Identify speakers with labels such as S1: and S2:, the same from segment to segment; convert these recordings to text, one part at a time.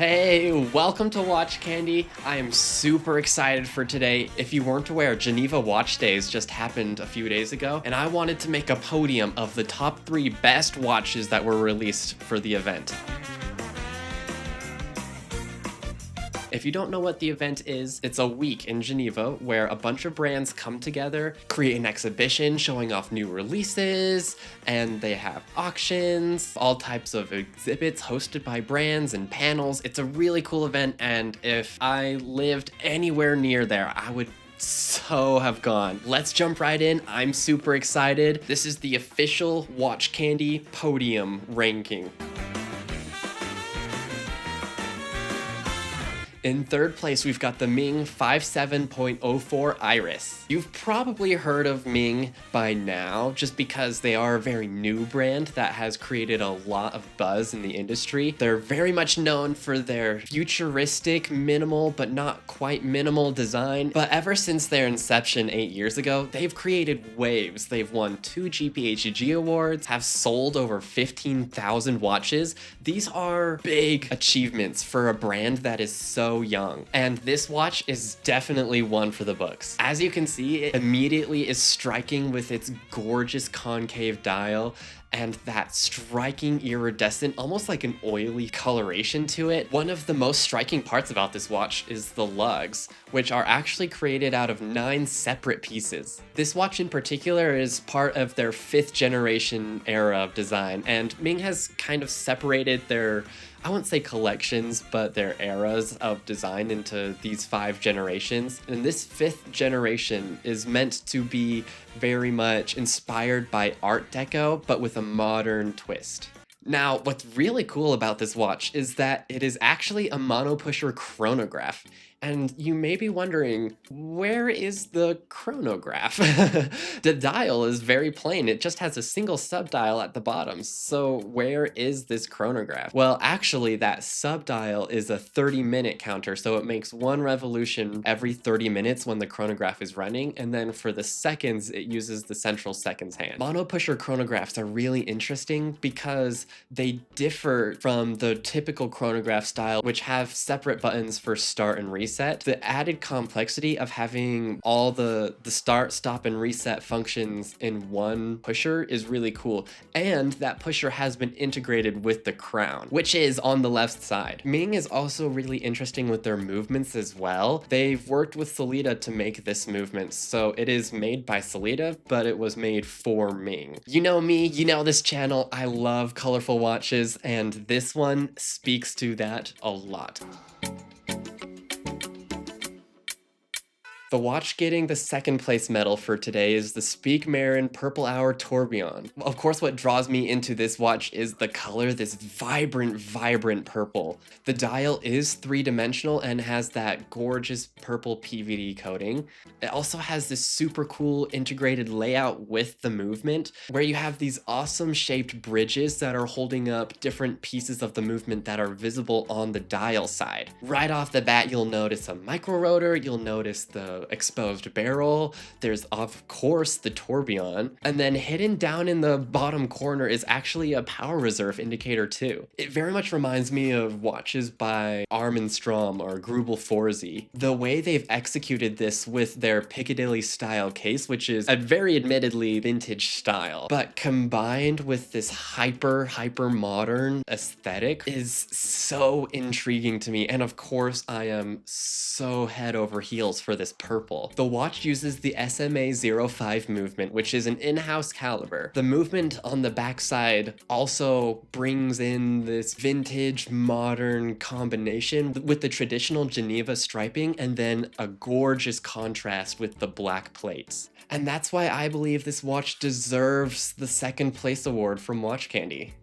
S1: Hey, welcome to Watch Candy. I am super excited for today. If you weren't aware, Geneva Watch Days just happened a few days ago, and I wanted to make a podium of the top 3 best watches that were released for the event. If you don't know what the event is, it's a week in Geneva where a bunch of brands come together, create an exhibition showing off new releases, and they have auctions, all types of exhibits hosted by brands and panels. It's a really cool event, and if I lived anywhere near there, I would so have gone. Let's jump right in. I'm super excited. This is the official Watch Candy podium ranking. In third place, we've got the Ming 57.04 Iris. You've probably heard of Ming by now, just because they are a very new brand that has created a lot of buzz in the industry. They're very much known for their futuristic, minimal, but not quite minimal design. But ever since their inception 8 years ago, they've created waves. They've won 2 GPHG awards, have sold over 15,000 watches. These are big achievements for a brand that is so young, and this watch is definitely one for the books. As you can see, it immediately is striking with its gorgeous concave dial and that striking iridescent, almost like an oily coloration to it. One of the most striking parts about this watch is the lugs, which are actually created out of 9 separate pieces. This watch in particular is part of their 5th generation era of design, and Ming has kind of separated their, I wouldn't say collections, but their eras of design into these 5 generations. And this 5th generation is meant to be very much inspired by Art Deco, but with a modern twist. Now, what's really cool about this watch is that it is actually a monopusher chronograph. And you may be wondering, where is the chronograph? The dial is very plain. It just has a single subdial at the bottom. So where is this chronograph? Well, actually, that subdial is a 30-minute counter. So it makes 1 revolution every 30 minutes when the chronograph is running. And then for the seconds, it uses the central seconds hand. Monopusher chronographs are really interesting because they differ from the typical chronograph style, which have separate buttons for start and reset. The added complexity of having all the start, stop, and reset functions in one pusher is really cool. And that pusher has been integrated with the crown, which is on the left side. Ming is also really interesting with their movements as well. They've worked with Sellita to make this movement, so it is made by Sellita, but it was made for Ming. You know me, you know this channel, I love colorful watches, and this one speaks to that a lot. The watch getting the 2nd place medal for today is the Speak Marin Purple Hour Tourbillon. Of course, what draws me into this watch is the color, this vibrant purple. The dial is 3-dimensional and has that gorgeous purple PVD coating. It also has this super cool integrated layout with the movement, where you have these awesome shaped bridges that are holding up different pieces of the movement that are visible on the dial side. Right off the bat, you'll notice a micro rotor, you'll notice the exposed barrel, there's of course the tourbillon, and then hidden down in the bottom corner is actually a power reserve indicator too. It very much reminds me of watches by Arm & Strom or Grubel Forsey. The way they've executed this with their Piccadilly style case, which is a very admittedly vintage style, but combined with this hyper modern aesthetic is so intriguing to me. And of course I am so head over heels for this purple. The watch uses the SMA 05 movement, which is an in-house caliber. The movement on the backside also brings in this vintage modern combination with the traditional Geneva striping and then a gorgeous contrast with the black plates. And that's why I believe this watch deserves the 2nd place award from Watch Candy.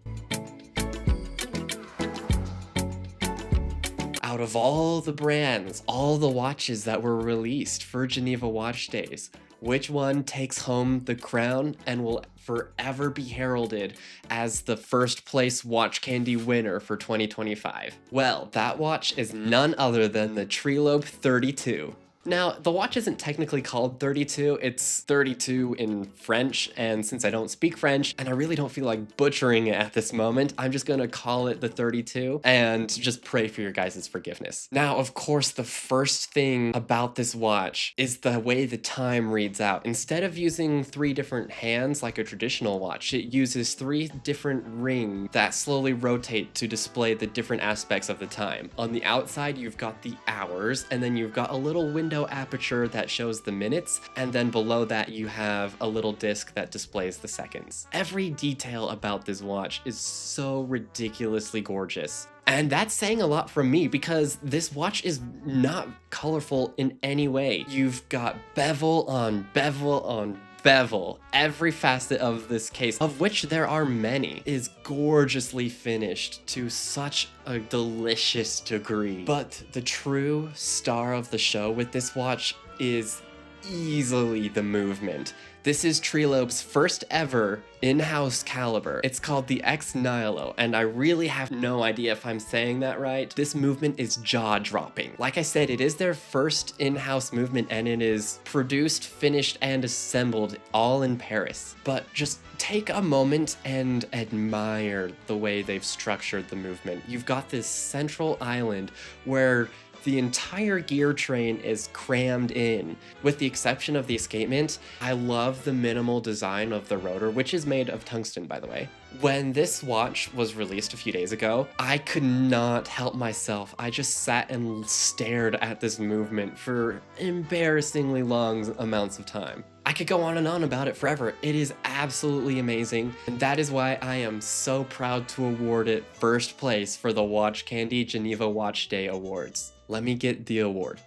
S1: Out of all the brands, all the watches that were released for Geneva Watch Days, which one takes home the crown and will forever be heralded as the 1st place Watch Candy winner for 2025? Well, that watch is none other than the Trelope 32. Now, the watch isn't technically called 32, it's 32 in French, and since I don't speak French, and I really don't feel like butchering it at this moment, I'm just gonna call it the 32, and just pray for your guys' forgiveness. Now, of course, the first thing about this watch is the way the time reads out. Instead of using 3 different hands like a traditional watch, it uses 3 different rings that slowly rotate to display the different aspects of the time. On the outside, you've got the hours, and then you've got a little window aperture that shows the minutes, and then below that you have a little disc that displays the seconds. Every detail about this watch is so ridiculously gorgeous. And that's saying a lot from me because this watch is not colorful in any way. You've got bevel on bevel on bevel. Every facet of this case, of which there are many, is gorgeously finished to such a delicious degree. But the true star of the show with this watch is easily the movement. This is Trelope's first ever in-house caliber. It's called the X Nihilo, and I really have no idea if I'm saying that right. This movement is jaw-dropping. Like I said, it is their first in-house movement, and it is produced, finished, and assembled all in Paris. But just take a moment and admire the way they've structured the movement. You've got this central island where the entire gear train is crammed in, with the exception of the escapement. I love the minimal design of the rotor, which is made of tungsten, by the way. When this watch was released a few days ago, I could not help myself. I just sat and stared at this movement for embarrassingly long amounts of time. I could go on and on about it forever. It is absolutely amazing, and that is why I am so proud to award it first place for the Watch Candy Geneva Watch Day Awards. Let me get the award.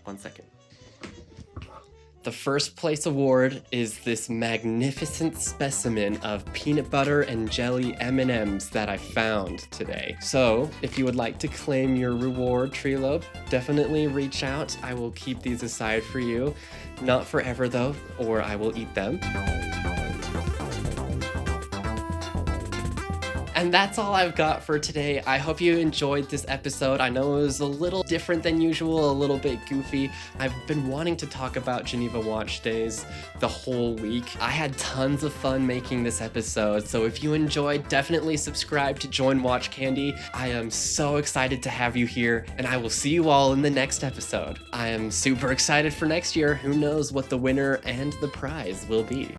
S1: 1 second. The first place award is this magnificent specimen of peanut butter and jelly M&Ms that I found today. So, if you would like to claim your reward, Trelope, definitely reach out. I will keep these aside for you. Not forever though, or I will eat them. And that's all I've got for today. I hope you enjoyed this episode. I know it was a little different than usual, a little bit goofy. I've been wanting to talk about Geneva Watch Days the whole week. I had tons of fun making this episode, so if you enjoyed, definitely subscribe to Join Watch Candy. I am so excited to have you here, and I will see you all in the next episode. I am super excited for next year. Who knows what the winner and the prize will be.